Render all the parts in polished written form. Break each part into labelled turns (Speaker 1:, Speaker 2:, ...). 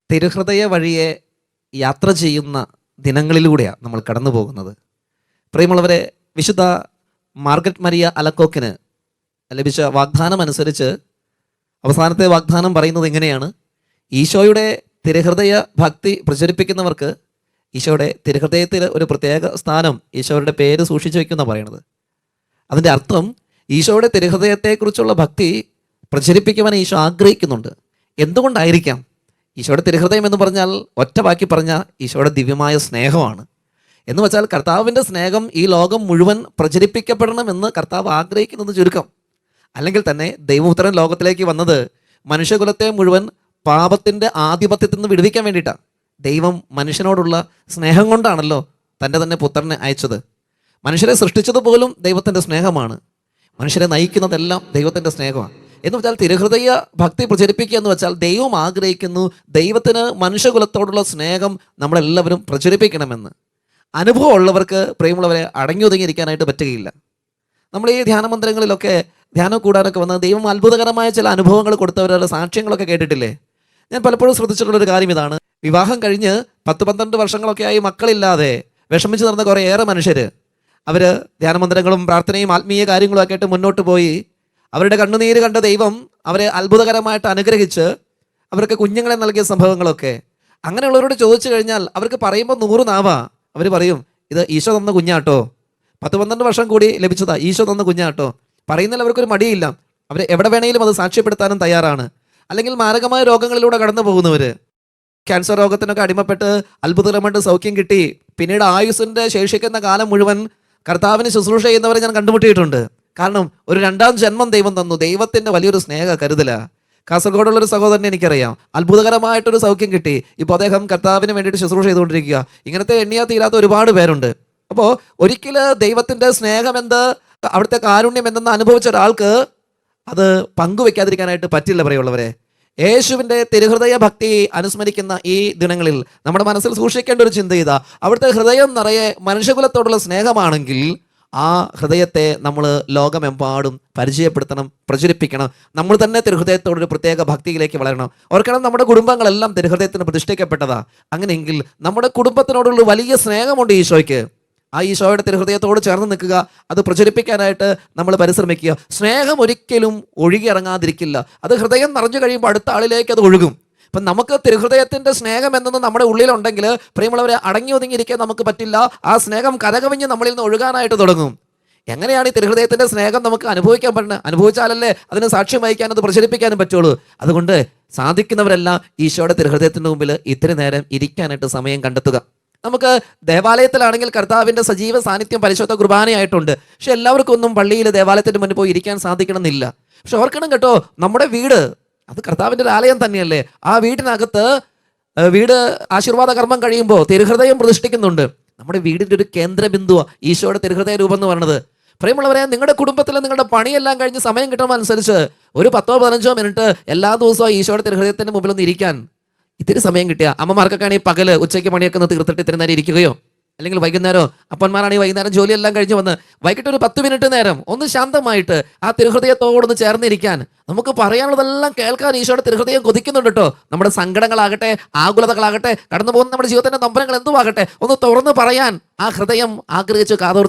Speaker 1: തിരുഹൃദയ വഴിയെ യാത്ര ചെയ്യുന്ന ദിനങ്ങളിലൂടെയാണ് നമ്മൾ കടന്നു പോകുന്നത്. പ്രിയമുള്ളവരെ, വിശുദ്ധ മാർഗറ്റ് മരിയ അലക്കോക്കിന് ലഭിച്ച വാഗ്ദാനം അനുസരിച്ച് അവസാനത്തെ വാഗ്ദാനം പറയുന്നത് ഇങ്ങനെയാണ്: ഈശോയുടെ തിരുഹൃദയ ഭക്തി പ്രചരിപ്പിക്കുന്നവർക്ക് ഈശോയുടെ തിരുഹൃദയത്തിൽ ഒരു പ്രത്യേക സ്ഥാനം, ഈശോയുടെ പേര് സൂക്ഷിച്ചു വയ്ക്കുന്ന പറയുന്നത്. അതിൻ്റെ അർത്ഥം ഈശോയുടെ തിരുഹൃദയത്തെക്കുറിച്ചുള്ള ഭക്തി പ്രചരിപ്പിക്കുവാൻ ഈശോ ആഗ്രഹിക്കുന്നുണ്ട്. എന്തുകൊണ്ടായിരിക്കാം? ഈശോയുടെ തിരുഹൃദയം എന്ന് പറഞ്ഞാൽ ഒറ്റ വാക്കി പറഞ്ഞാൽ ഈശോയുടെ ദിവ്യമായ സ്നേഹമാണ്. എന്ന് വെച്ചാൽ കർത്താവിൻ്റെ സ്നേഹം ഈ ലോകം മുഴുവൻ പ്രചരിപ്പിക്കപ്പെടണമെന്ന് കർത്താവ് ആഗ്രഹിക്കുന്നത് ചുരുക്കം. അല്ലെങ്കിൽ തന്നെ ദൈവപുത്രൻ ലോകത്തിലേക്ക് വന്നത് മനുഷ്യകുലത്തെ മുഴുവൻ പാപത്തിൻ്റെ ആധിപത്യത്തിൽ നിന്ന് വിടുവിക്കാൻ വേണ്ടിയിട്ടാണ്. ദൈവം മനുഷ്യനോടുള്ള സ്നേഹം കൊണ്ടാണല്ലോ തൻ്റെ തന്നെ പുത്രനെ അയച്ചത്. മനുഷ്യരെ സൃഷ്ടിച്ചത് പോലും ദൈവത്തിൻ്റെ സ്നേഹമാണ്. മനുഷ്യരെ നയിക്കുന്നതെല്ലാം ദൈവത്തിൻ്റെ സ്നേഹമാണ്. എന്ന് വെച്ചാൽ തിരുഹൃദയ ഭക്തി പ്രചരിപ്പിക്കുക എന്ന് വെച്ചാൽ ദൈവം ആഗ്രഹിക്കുന്നു ദൈവത്തിന് മനുഷ്യകുലത്തോടുള്ള സ്നേഹം നമ്മളെല്ലാവരും പ്രചരിപ്പിക്കണമെന്ന്. അനുഭവം ഉള്ളവർക്ക്, പ്രിയമുള്ളവരെ, അടങ്ങി ഒതുങ്ങിയിരിക്കാനായിട്ട് പറ്റുകയില്ല. നമ്മൾ ഈ ധ്യാന മന്ദിരങ്ങളിലൊക്കെ ധ്യാനം കൂടാനൊക്കെ വന്ന് ദൈവം അത്ഭുതകരമായ ചില അനുഭവങ്ങൾ കൊടുത്തവരുടെ സാക്ഷ്യങ്ങളൊക്കെ കേട്ടിട്ടില്ലേ? ഞാൻ പലപ്പോഴും ശ്രദ്ധിച്ചിട്ടുള്ളൊരു കാര്യം ഇതാണ്. വിവാഹം കഴിഞ്ഞ് 10-12 വർഷങ്ങളൊക്കെ ആയി മക്കളില്ലാതെ വിഷമിച്ച് നടന്ന കുറേയേറെ മനുഷ്യർ അവർ ധ്യാനമന്ദിരങ്ങളും പ്രാർത്ഥനയും ആത്മീയ കാര്യങ്ങളും ഒക്കെ ആയിട്ട് മുന്നോട്ട് പോയി അവരുടെ കണ്ണുനീര് കണ്ട ദൈവം അവരെ അത്ഭുതകരമായിട്ട് അനുഗ്രഹിച്ച് അവർക്ക് കുഞ്ഞുങ്ങളെ നൽകിയ സംഭവങ്ങളൊക്കെ. അങ്ങനെയുള്ളവരോട് ചോദിച്ചു കഴിഞ്ഞാൽ അവർക്ക് പറയുമ്പോൾ 100 നാവാ. അവർ പറയും, ഇത് ഈശോ തന്ന കുഞ്ഞാട്ടോ, 10-12 വർഷം കൂടി ലഭിച്ചതാ, ഈശോ തന്ന കുഞ്ഞാട്ടോ. പറയുന്നതിൽ അവർക്കൊരു മടിയില്ല. അവർ എവിടെ വേണമെങ്കിലും അത് സാക്ഷ്യപ്പെടുത്താനും തയ്യാറാണ്. അല്ലെങ്കിൽ മാരകമായ രോഗങ്ങളിലൂടെ കടന്നു പോകുന്നവർ, ക്യാൻസർ രോഗത്തിനൊക്കെ അടിമപ്പെട്ട് അത്ഭുതകരമായിട്ട് സൗഖ്യം കിട്ടി പിന്നീട് ആയുസ്സിൻ്റെ ശേഷിക്കുന്ന കാലം മുഴുവൻ കർത്താവിന് ശുശ്രൂഷ ചെയ്യുന്നവരെ ഞാൻ കണ്ടുമുട്ടിയിട്ടുണ്ട്. കാരണം ഒരു 2ാം ജന്മം ദൈവം തന്നു. ദൈവത്തിൻ്റെ വലിയൊരു സ്നേഹ കരുതല. കാസർഗോഡുള്ളൊരു സഹോദരനെ എനിക്കറിയാം, അത്ഭുതകരമായിട്ടൊരു സൗഖ്യം കിട്ടി. ഇപ്പോൾ അദ്ദേഹം കർത്താവിന് വേണ്ടിയിട്ട് ശുശ്രൂഷ ചെയ്തുകൊണ്ടിരിക്കുക. ഇങ്ങനത്തെ എണ്ണിയാ തീരാത്ത ഒരുപാട് പേരുണ്ട്. അപ്പോൾ ഒരിക്കലും ദൈവത്തിൻ്റെ സ്നേഹം എന്ത്, അവിടുത്തെ കാരുണ്യം എന്തെന്ന് അനുഭവിച്ച ഒരാൾക്ക് അത് പങ്കുവെക്കാതിരിക്കാനായിട്ട് പറ്റില്ല. പ്രിയമുള്ളവരെ, യേശുവിൻ്റെ തിരുഹൃദയ ഭക്തി അനുസ്മരിക്കുന്ന ഈ ദിനങ്ങളിൽ നമ്മുടെ മനസ്സിൽ സൂക്ഷിക്കേണ്ട ഒരു ചിന്ത ഇതാ: അവിടുത്തെ ഹൃദയം നിറയെ മനുഷ്യകുലത്തോടുള്ള സ്നേഹമാണെങ്കിൽ ആ ഹൃദയത്തെ നമ്മൾ ലോകമെമ്പാടും പരിചയപ്പെടുത്തണം, പ്രചരിപ്പിക്കണം. നമ്മൾ തന്നെ തിരുഹൃദയത്തോടൊരു പ്രത്യേക ഭക്തിയിലേക്ക് വളരണം. ഓർക്കണം, നമ്മുടെ കുടുംബങ്ങളെല്ലാം തിരുഹൃദയത്തിന് പ്രതിഷ്ഠിക്കപ്പെട്ടതാ. അങ്ങനെയെങ്കിൽ നമ്മുടെ കുടുംബത്തിനോടുള്ള വലിയ സ്നേഹമുണ്ട് ഈശോയ്ക്ക്. ആ ഈശോയുടെ തിരുഹൃദയത്തോട് ചേർന്ന് നിൽക്കുക, അത് പ്രചരിപ്പിക്കാനായിട്ട് നമ്മൾ പരിശ്രമിക്കുക. സ്നേഹം ഒരിക്കലും ഒഴുകിയിറങ്ങാതിരിക്കില്ല. അത് ഹൃദയം നിറഞ്ഞു കഴിയുമ്പോൾ അടുത്ത ആളിലേക്ക് അത് ഒഴുകും. ഇപ്പം നമുക്ക് തിരുഹൃദയത്തിൻ്റെ സ്നേഹം എന്നത് നമ്മുടെ ഉള്ളിലുണ്ടെങ്കിൽ, പ്രിയമുള്ളവരെ, അടങ്ങി ഒതുങ്ങിയിരിക്കാൻ നമുക്ക് പറ്റില്ല. ആ സ്നേഹം കരകവിഞ്ഞ് നമ്മളിൽ നിന്ന് ഒഴുകാനായിട്ട് തുടങ്ങും. എങ്ങനെയാണ് ഈ തിരുഹൃദയത്തിൻ്റെ സ്നേഹം നമുക്ക് അനുഭവിക്കാൻ പറ്റുന്നത്? അനുഭവിച്ചാലല്ലേ അതിന് സാക്ഷ്യം വഹിക്കാനും അത് പ്രചരിപ്പിക്കാനും പറ്റുള്ളൂ. അതുകൊണ്ട് സാധിക്കുന്നവരെല്ലാം ഈശോയുടെ തിരുഹൃദയത്തിൻ്റെ മുമ്പിൽ ഇത്തിരി നേരം ഇരിക്കാനായിട്ട് സമയം കണ്ടെത്തുക. നമുക്ക് ദേവാലയത്തിലാണെങ്കിൽ കർത്താവിൻ്റെ സജീവ സാന്നിധ്യം പരിശുദ്ധ കുർബാനയായിട്ടുണ്ട്. പക്ഷെ എല്ലാവർക്കും ഒന്നും പള്ളിയിൽ ദേവാലയത്തിന് മുന്നിൽ പോയി ഇരിക്കാൻ സാധിക്കണമെന്നില്ല. പക്ഷെ ഓർക്കണം കേട്ടോ, നമ്മുടെ വീട് അത് കർത്താവിൻ്റെ ഒരു ആലയം തന്നെയല്ലേ. ആ വീടിനകത്ത് വീട് ആശീർവാദ കർമ്മം കഴിയുമ്പോൾ തിരുഹൃദയം പ്രതിഷ്ഠിക്കുന്നുണ്ട്. നമ്മുടെ വീടിൻ്റെ ഒരു കേന്ദ്രബിന്ദുവാണ് ഈശോയുടെ തിരുഹൃദയ രൂപം എന്ന് പറയുന്നത്. പ്രിയമുള്ളവരെ, നിങ്ങളുടെ കുടുംബത്തിൽ നിങ്ങളുടെ പണിയെല്ലാം കഴിഞ്ഞ് സമയം കിട്ടുമ്പോൾ അനുസരിച്ച് ഒരു 10-15 മിനിറ്റ് എല്ലാ ദിവസവും ഈശോയുടെ തിരുഹൃദയത്തിൻ്റെ മുമ്പിൽ ഒന്ന് ഇരിക്കാൻ ഇത്തിരി സമയം കിട്ടിയ, അമ്മമാർക്കൊക്കെ ആണെങ്കിൽ പകല് ഉച്ചയ്ക്ക് പണിയൊക്കെ ഒന്ന് തീർത്തിട്ട് ഇത്തിരി നേരം ഇരിക്കുകയോ, അല്ലെങ്കിൽ വൈകുന്നേരം അപ്പന്മാരാണെങ്കിൽ വൈകുന്നേരം ജോലിയെല്ലാം കഴിഞ്ഞ് വന്ന് വൈകിട്ട് ഒരു 10 മിനിറ്റ് നേരം ഒന്ന് ശാന്തമായിട്ട് ആ തിരുഹൃദയത്തോടൊന്ന് ചേർന്നിരിക്കാൻ, നമുക്ക് പറയാനുള്ളതെല്ലാം കേൾക്കാൻ ഈശോയുടെ തിരുഹൃദയം കൊതിക്കുന്നുണ്ട് കേട്ടോ. നമ്മുടെ സങ്കടങ്ങളാകട്ടെ, ആകുലതകളാകട്ടെ, കടന്നു പോകുന്ന നമ്മുടെ ജീവിതത്തിൻ്റെ നൊമ്പരങ്ങൾ എന്തുവാകട്ടെ, ഒന്ന് തുറന്ന് പറയാൻ ആ ഹൃദയം ആഗ്രഹിച്ച്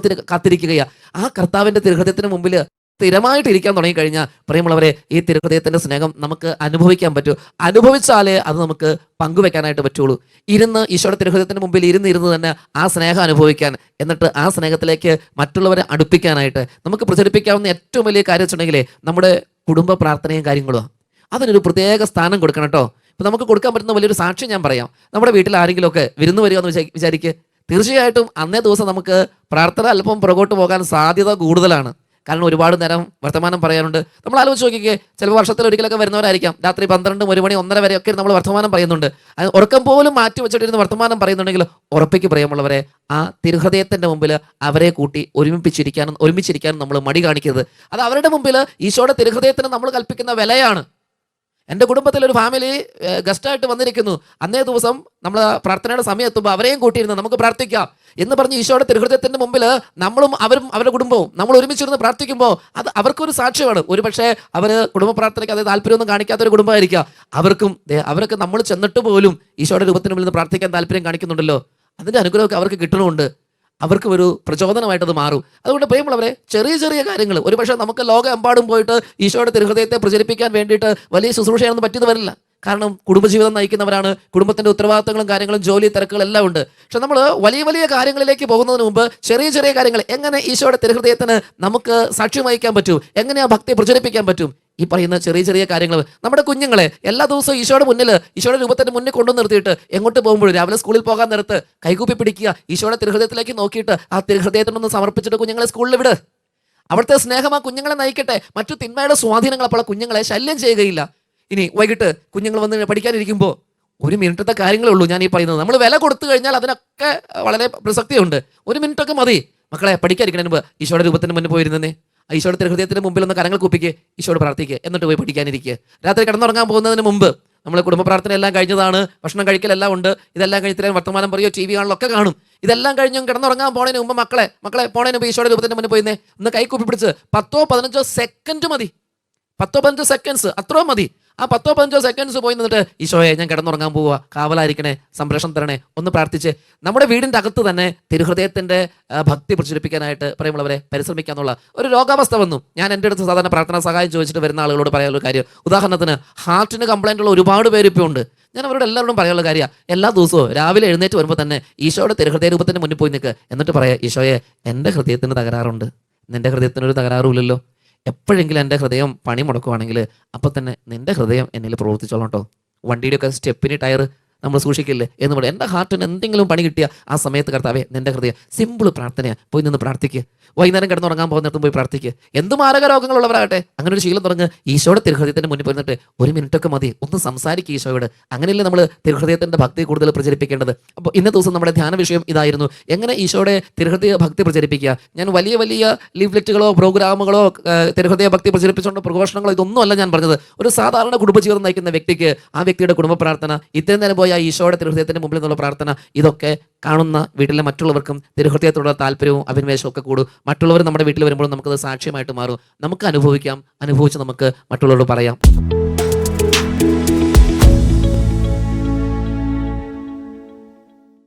Speaker 1: കാത്തിരിക്കുകയാണ്. ആ കർത്താവിൻ്റെ തിരുഹൃദയത്തിന് മുമ്പിൽ സ്ഥിരമായിട്ട് ഇരിക്കാൻ തുടങ്ങിക്കഴിഞ്ഞാൽ, പ്രിയമുള്ളവരെ, ഈ തിരുഹൃദയത്തിൻ്റെ സ്നേഹം നമുക്ക് അനുഭവിക്കാൻ പറ്റൂ. അനുഭവിച്ചാലേ അത് നമുക്ക് പങ്കുവെക്കാനായിട്ട് പറ്റുള്ളൂ. ഈശോയുടെ തിരുഹൃദയത്തിന് മുമ്പിൽ ഇരുന്ന് തന്നെ ആ സ്നേഹം അനുഭവിക്കാൻ, എന്നിട്ട് ആ സ്നേഹത്തിലേക്ക് മറ്റുള്ളവരെ അടുപ്പിക്കാനായിട്ട് നമുക്ക് പ്രചരിപ്പിക്കാവുന്ന ഏറ്റവും വലിയ കാര്യം വെച്ചിട്ടുണ്ടെങ്കിൽ നമ്മുടെ കുടുംബ പ്രാർത്ഥനയും കാര്യങ്ങളും. അതിനൊരു പ്രത്യേക സ്ഥാനം കൊടുക്കണം കേട്ടോ. ഇപ്പം നമുക്ക് കൊടുക്കാൻ പറ്റുന്ന വലിയൊരു സാക്ഷ്യം ഞാൻ പറയാം. നമ്മുടെ വീട്ടിൽ ആരെങ്കിലുമൊക്കെ വിരുന്ന് വരിക എന്ന് വിചാരിക്കുക, തീർച്ചയായിട്ടും അന്നേ ദിവസം നമുക്ക് പ്രാർത്ഥന അല്പം പുറകോട്ട് പോകാൻ സാധ്യത കൂടുതലാണ്. കാരണം ഒരുപാട് നേരം വർത്തമാനം പറയാനുണ്ട്. നമ്മൾ ആലോചിച്ച് നോക്കിക്കേ, ചിലപ്പോൾ വർഷത്തിൽ ഒരിക്കലൊക്കെ വരുന്നവരായിരിക്കാം. രാത്രി 12, 1 മണി, 1:30 വരെയൊക്കെ നമ്മൾ വർത്തമാനം പറയുന്നുണ്ട്. ഉറക്കം പോലും മാറ്റി വെച്ചിട്ടിരുന്ന് വർത്തമാനം പറയുന്നുണ്ടെങ്കിൽ ഉറപ്പിക്ക്, പ്രിയമുള്ളവരെ, ആ തിരുഹൃദയത്തിൻ്റെ മുമ്പിൽ അവരെ കൂട്ടി ഒരുമിച്ചിരിക്കാനും നമ്മൾ മടി കാണിക്കരുത്. അത് അവരുടെ മുമ്പിൽ ഈശോയുടെ തിരുഹൃദയത്തിന് നമ്മൾ കൽപ്പിക്കുന്ന വിലയാണ്. എൻ്റെ കുടുംബത്തിൽ ഒരു ഫാമിലി ഗസ്റ്റായിട്ട് വന്നിരിക്കുന്നു, അന്നേ ദിവസം നമ്മൾ പ്രാർത്ഥനയുടെ സമയം എത്തുമ്പോൾ അവരെയും കൂട്ടിയിരുന്ന് നമുക്ക് പ്രാർത്ഥിക്കാം എന്ന് പറഞ്ഞ് ഈശോയുടെ തിരുഹൃദയത്തിൻ്റെ മുമ്പിൽ നമ്മളും അവരും അവരുടെ കുടുംബവും നമ്മൾ ഒരുമിച്ചിരുന്ന് പ്രാർത്ഥിക്കുമ്പോൾ അത് അവർക്കൊരു സാക്ഷ്യമാണ്. ഒരു പക്ഷേ അവർ കുടുംബ പ്രാർത്ഥനയ്ക്ക് അതേ താല്പര്യമൊന്നും കാണിക്കാത്തൊരു കുടുംബമായിരിക്കാം. അവർക്ക് നമ്മൾ ചെന്നിട്ട് പോലും ഈശോയുടെ രൂപത്തിന് മുമ്പിൽ നിന്ന് പ്രാർത്ഥിക്കാൻ താല്പര്യം കാണിക്കുന്നുണ്ടല്ലോ, അതിൻ്റെ അനുഗ്രഹമൊക്കെ അവർക്ക് കിട്ടണമുണ്ട്. അവർക്ക് ഒരു പ്രചോദനമായിട്ടത് മാറും. അതുകൊണ്ട് പ്രിയമുള്ളവരെ, ചെറിയ ചെറിയ കാര്യങ്ങൾ, ഒരുപക്ഷെ നമുക്ക് ലോകമെമ്പാടും പോയിട്ട് ഈശോയുടെ തിരുഹൃദയത്തെ പ്രചരിപ്പിക്കാൻ വേണ്ടിയിട്ട് വലിയ ശുശ്രൂഷയൊന്നും പറ്റിയത് വരില്ല. കാരണം കുടുംബജീവിതം നയിക്കുന്നവരാണ്, കുടുംബത്തിൻ്റെ ഉത്തരവാദിത്തങ്ങളും കാര്യങ്ങളും ജോലി തിരക്കുകളും എല്ലാം ഉണ്ട്. പക്ഷെ നമ്മൾ വലിയ വലിയ കാര്യങ്ങളിലേക്ക് പോകുന്നതിന് മുമ്പ് ചെറിയ ചെറിയ കാര്യങ്ങൾ, എങ്ങനെ ഈശോയുടെ തിരുഹൃദയത്തിന് നമുക്ക് സാക്ഷ്യം വഹിക്കാൻ പറ്റും, എങ്ങനെ ആ ഭക്തി പ്രചരിപ്പിക്കാൻ പറ്റും, ഈ പറയുന്ന ചെറിയ ചെറിയ കാര്യങ്ങൾ. നമ്മുടെ കുഞ്ഞുങ്ങളെ എല്ലാ ദിവസവും ഈശോയുടെ മുന്നിൽ, ഈശോയുടെ രൂപത്തിൻ്റെ മുന്നിൽ കൊണ്ടു നിർത്തിയിട്ട് എങ്ങോട്ട് പോകുമ്പോഴും രാവിലെ സ്കൂളിൽ പോകാൻ നേരത്ത് കൈകൂപ്പി പിടിക്കുക, ഈശോയുടെ തിരുഹൃദയത്തിലേക്ക് നോക്കിയിട്ട് ആ തിരുഹൃദയത്തിനൊന്ന് സമർപ്പിച്ചിട്ട് കുഞ്ഞുങ്ങളെ സ്കൂളിൽ വിട്. അവിടുത്തെ സ്നേഹം ആ കുഞ്ഞുങ്ങളെ നയിക്കട്ടെ. മറ്റു തിന്മയുടെ സ്വാധീനങ്ങൾ അപ്പോൾ കുഞ്ഞുങ്ങളെ ശല്യം ചെയ്യുകയില്ല. ഇനി വൈകിട്ട് കുഞ്ഞുങ്ങൾ വന്ന് പഠിക്കാനിരിക്കുമ്പോൾ 1 മിനിറ്റത്തെ കാര്യങ്ങളേ ഉള്ളൂ ഞാൻ ഈ പറയുന്നത്. നമ്മൾ വില കൊടുത്തു കഴിഞ്ഞാൽ അതിനൊക്കെ വളരെ പ്രസക്തിയുണ്ട്. 1 മിനിറ്റൊക്കെ മതി. മക്കളെ പഠിക്കാതിരിക്കണതിന് മുമ്പ് ഈശോയുടെ രൂപത്തിന് മുന്നിൽ പോയിരുന്നേ, ഈശോയുടെ തിരുഹൃദയത്തിന് മുമ്പിൽ ഒന്ന് കരങ്ങൾ കൂപ്പിക്കുക, ഈശോട് പ്രാർത്ഥിക്കുക, എന്നിട്ട് പോയി പഠിക്കാനിരിക്കുക. രാത്രി കിടന്നുറങ്ങാൻ പോകുന്നതിന് മുമ്പ് നമ്മൾ കുടുംബ പ്രാർത്ഥന എല്ലാം കഴിഞ്ഞതാണ്, ഭക്ഷണം കഴിക്കലെല്ലാം ഉണ്ട്, ഇതെല്ലാം കഴിഞ്ഞിട്ട് വർത്തമാനം പറയുകയോ ടി വി കാണലൊക്കെ കാണും. ഇതെല്ലാം കഴിഞ്ഞും കിടന്നുറങ്ങാൻ പോണതിന് മുമ്പ് മക്കളെ പോണതിന് മുമ്പ് ഈശോയുടെ രൂപത്തിന് മുന്നിൽ പോയിന്നേ, ഒന്ന് കൈ കൂപ്പി പിടിച്ച് 10-15 സെക്കൻഡ് മതി, 10-15 സെക്കൻഡ്സ് അത്രയും മതി. ആ 10-15 സെക്കൻഡ്സ് പോയി നിന്നിട്ട് ഈശോയെ ഞാൻ കിടന്നുറങ്ങാൻ പോവുക, കാവലായിരിക്കണേ, സംരക്ഷണം തരണേ, ഒന്ന് പ്രാർത്ഥിച്ച് നമ്മുടെ വീടിൻ്റെ അകത്ത് തന്നെ തിരുഹൃദയത്തിൻ്റെ ഭക്തി പ്രചരിപ്പിക്കാനായിട്ട് പറയുമ്പോഴവരെ പരിശ്രമിക്കാന്നുള്ള ഒരു രോഗാവസ്ഥ വന്നു. ഞാൻ എൻ്റെ അടുത്ത് സാധാരണ പ്രാർത്ഥനാ സഹായം ചോദിച്ചിട്ട് വരുന്ന ആളുകളോട് പറയാനുള്ള കാര്യം, ഉദാഹരണത്തിന് ഹാർട്ടിന് കംപ്ലൈൻ്റ് ഉള്ള ഒരുപാട് പേര് ഇപ്പോൾ ഉണ്ട്. ഞാൻ അവരോട് എല്ലാവരോടും പറയാനുള്ള കാര്യമാണ്, എല്ലാ ദിവസവും രാവിലെ എഴുന്നേറ്റ് വരുമ്പോൾ തന്നെ ഈശോയുടെ തിരുഹൃദയ രൂപത്തിൻ്റെ മുന്നിൽ പോയി നിൽക്കുക, എന്നിട്ട് പറയാം, ഈശോയെ എൻ്റെ ഹൃദയത്തിന് തകരാറുണ്ട്, നിൻ്റെ ഹൃദയത്തിനൊരു തകരാറുമില്ലല്ലോ. എപ്പോഴെങ്കിലും എൻ്റെ ഹൃദയം പണി മുടക്കുവാണെങ്കിൽ അപ്പോൾ തന്നെ നിൻ്റെ ഹൃദയം എന്നിൽ പ്രവർത്തിച്ചോളാം കേട്ടോ. വണ്ടിയുടെയൊക്കെ സ്റ്റെപ്പിന് ടയർ നമ്മൾ സൂക്ഷിക്കില്ലേ എന്ന് പറയും. എൻ്റെ ഹാർട്ടിന് എന്തെങ്കിലും പണി കിട്ടിയ ആ സമയത്ത് കർത്താവേ നിൻ്റെ ഹൃദയം, സിമ്പിൾ പ്രാർത്ഥനയാണ്, പോയി നിന്ന് പ്രാർത്ഥിക്കുക. വൈകുന്നേരം കിടന്നുറങ്ങാൻ പോകുന്നിടത്തും പോയി പ്രാർത്ഥിക്കുക. എന്ത് മാരക രോഗങ്ങളുള്ളവരാകട്ടെ അങ്ങനെ ഒരു ശീലം തുടങ്ങ് ഈശോയുടെ തിരുഹൃദയത്തിൻ്റെ മുന്നിൽ പോയിരുന്നിട്ട് 1 മിനിറ്റൊക്കെ മതി, ഒന്ന് സംസാരിക്കുക ഈശോയോട്. അങ്ങനെയല്ലേ നമ്മൾ തിരുഹൃദയത്തിൻ്റെ ഭക്തി കൂടുതൽ പ്രചരിപ്പിക്കേണ്ടത്. അപ്പോൾ ഇന്നത്തെ ദിവസം നമ്മുടെ ധ്യാന വിഷയം ഇതായിരുന്നു, എങ്ങനെ ഈശോയുടെ തിരുഹൃദയ ഭക്തി പ്രചരിപ്പിക്കുക. ഞാൻ വലിയ വലിയ ലീഫ്ലെറ്റുകളോ പ്രോഗ്രാമുകളോ തിരുഹൃദയ ഭക്തി പ്രചരിപ്പിച്ചുകൊണ്ട് പ്രഘോഷണങ്ങളോ ഇതൊന്നുമല്ല ഞാൻ പറഞ്ഞത്. ഒരു സാധാരണ കുടുംബജീവിതം നയിക്കുന്ന വ്യക്തിക്ക് ആ വ്യക്തിയുടെ കുടുംബ പ്രാർത്ഥന, ഇത്രയും നേരം പോയ ഈശോയുടെ തിരുഹൃദയത്തിൻ്റെ മുമ്പിൽ നിന്നുള്ള പ്രാർത്ഥന, ഇതൊക്കെ കാണുന്ന വീട്ടിലെ മറ്റുള്ളവർക്കും തിരുഹൃദയത്തോടുള്ള താല്പര്യവും അഭിനിവേശവും ഒക്കെ കൂടും. മറ്റുള്ളവർ നമ്മുടെ വീട്ടിൽ വരുമ്പോഴും നമുക്കത് സാക്ഷ്യമായിട്ട് മാറും. നമുക്ക് അനുഭവിക്കാം, അനുഭവിച്ച് നമുക്ക് മറ്റുള്ളവരോട് പറയാം.